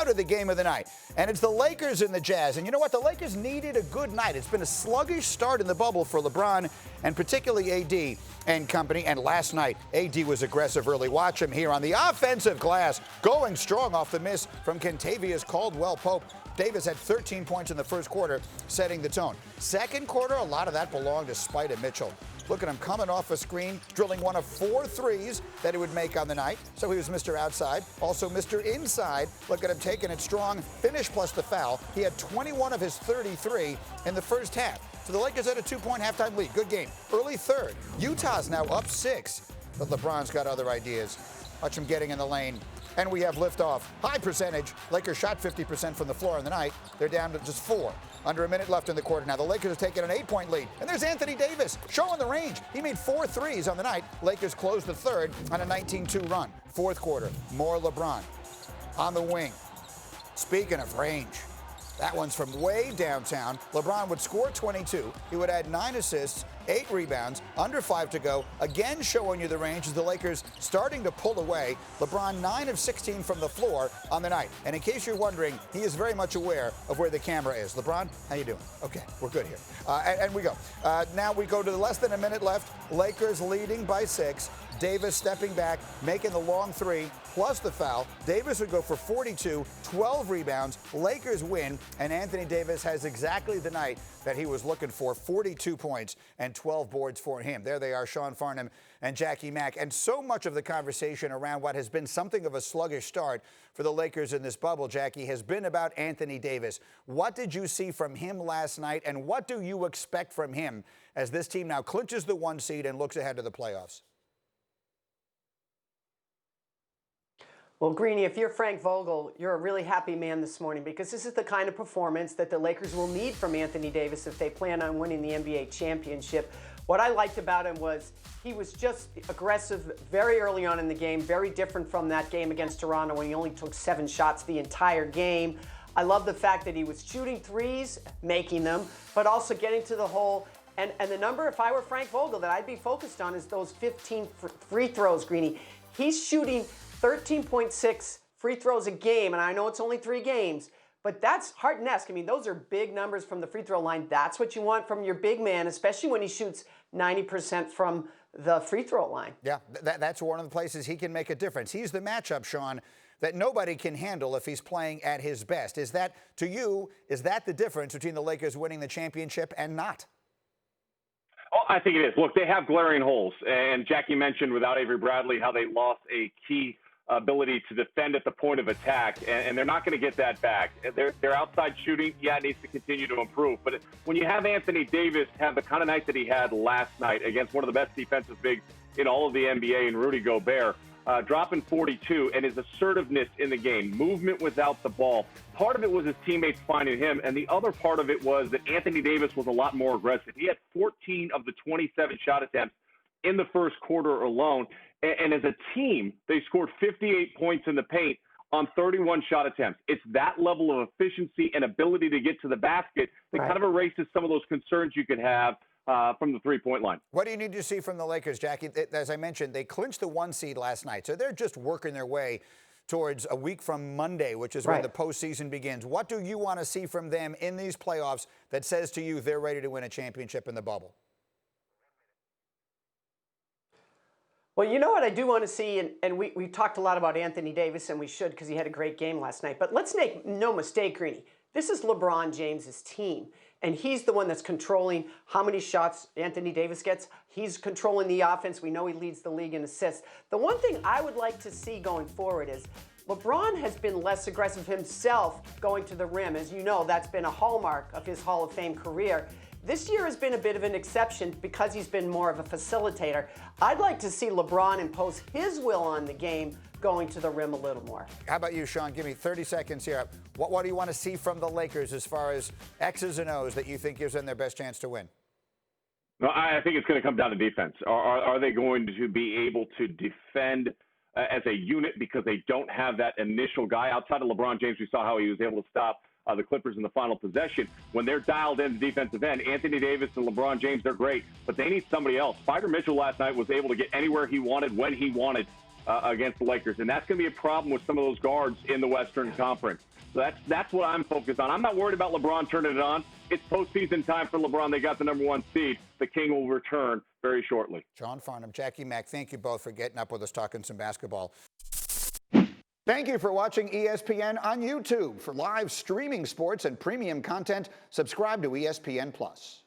now to the game of the night. And it's the Lakers and the Jazz. And you know what? The Lakers needed a good night. It's been a sluggish start in the bubble for LeBron and particularly AD and company. And last night, AD was aggressive early. Watch him here on the offensive glass, going strong off the miss from Kentavious Caldwell-Pope. Davis had 13 points in the first quarter, setting the tone. Second quarter, a lot of that belonged to Spider Mitchell. Look at him coming off a screen, drilling one of 4 threes that he would make on the night. So he was Mr. Outside, also Mr. Inside. Look at him taking it strong, finish plus the foul. He had 21 of his 33 in the first half. So the Lakers had a 2-point halftime lead. Good game. Early third. Utah's now up 6, but LeBron's got other ideas. Watch him getting in the lane. And we have liftoff. High percentage. Lakers shot 50% from the floor in the night. They're down to just 4. Under a minute left in the quarter now. The Lakers have taken an 8-point lead. And there's Anthony Davis showing the range. He made 4 threes on the night. Lakers closed the third on a 19-2 run. Fourth quarter, more LeBron on the wing. Speaking of range, that one's from way downtown. LeBron would score 22. He would add 9 assists, 8 rebounds, under 5 to go. Again, showing you the range as the Lakers starting to pull away. LeBron 9 of 16 from the floor on the night. And in case you're wondering, he is very much aware of where the camera is. LeBron, how you doing? Okay, we're good here. And we go. Now we go to less than a minute left. Lakers leading by 6. Davis stepping back, making the long 3, plus the foul. Davis would go for 42, 12 rebounds. Lakers win, and Anthony Davis has exactly the night that he was looking for, 42 points and 12 boards for him. There they are, Sean Farnham and Jackie Mack. And so much of the conversation around what has been something of a sluggish start for the Lakers in this bubble, Jackie, has been about Anthony Davis. What did you see from him last night, and what do you expect from him as this team now clinches the 1 seed and looks ahead to the playoffs? Well, Greeny, if you're Frank Vogel, you're a really happy man this morning because this is the kind of performance that the Lakers will need from Anthony Davis if they plan on winning the NBA championship. What I liked about him was he was just aggressive very early on in the game, very different from that game against Toronto when he only took 7 shots the entire game. I love the fact that he was shooting threes, making them, but also getting to the hole. And the number, if I were Frank Vogel, that I'd be focused on is those 15 free throws, Greeny. He's shooting 13.6 free throws a game, and I know it's only 3 games, but that's Harton-esque. I mean, those are big numbers from the free throw line. That's what you want from your big man, especially when he shoots 90% from the free throw line. Yeah, that's one of the places he can make a difference. He's the matchup, Sean, that nobody can handle if he's playing at his best. Is that, to you, is that the difference between the Lakers winning the championship and not? Oh, I think it is. Look, they have glaring holes, and Jackie mentioned without Avery Bradley how they lost a key ability to defend at the point of attack, and they're not going to get that back. Their outside shooting, yeah, it needs to continue to improve. But when you have Anthony Davis have the kind of night that he had last night against one of the best defensive bigs in all of the NBA in Rudy Gobert, dropping 42, and his assertiveness in the game, movement without the ball, part of it was his teammates finding him, and the other part of it was that Anthony Davis was a lot more aggressive. He had 14 of the 27 shot attempts in the first quarter alone. And as a team, they scored 58 points in the paint on 31 shot attempts. It's that level of efficiency and ability to get to the basket that kind of erases some of those concerns you could have from the three-point line. What do you need to see from the Lakers, Jackie? As I mentioned, they clinched the 1 seed last night, so they're just working their way towards a week from Monday, which is when the postseason begins. What do you want to see from them in these playoffs that says to you they're ready to win a championship in the bubble? Well, you know what I do want to see, and we talked a lot about Anthony Davis, and we should because he had a great game last night. But let's make no mistake, Greeny. This is LeBron James's team, and he's the one that's controlling how many shots Anthony Davis gets. He's controlling the offense. We know he leads the league in assists. The one thing I would like to see going forward is LeBron has been less aggressive himself going to the rim. As you know, that's been a hallmark of his Hall of Fame career. This year has been a bit of an exception because he's been more of a facilitator. I'd like to see LeBron impose his will on the game going to the rim a little more. How about you, Sean? Give me 30 seconds here. What do you want to see from the Lakers as far as X's and O's that you think gives them their best chance to win? No, I think it's going to come down to defense. Are they going to be able to defend as a unit because they don't have that initial guy? Outside of LeBron James, we saw how he was able to stop the Clippers in the final possession. When they're dialed in the defensive end, Anthony Davis and LeBron James, they're great, but they need somebody else. Spider Mitchell last night was able to get anywhere he wanted when he wanted. against the Lakers, and that's going to be a problem with some of those guards in the Western Conference. So that's what I'm focused on. I'm not worried about LeBron turning it on. It's postseason time for LeBron. They got the #1 seed. The King will return very shortly. John Farnham, Jackie Mack, thank you both for getting up with us talking some basketball. Thank you for watching ESPN on YouTube. For live streaming sports and premium content, subscribe to ESPN+.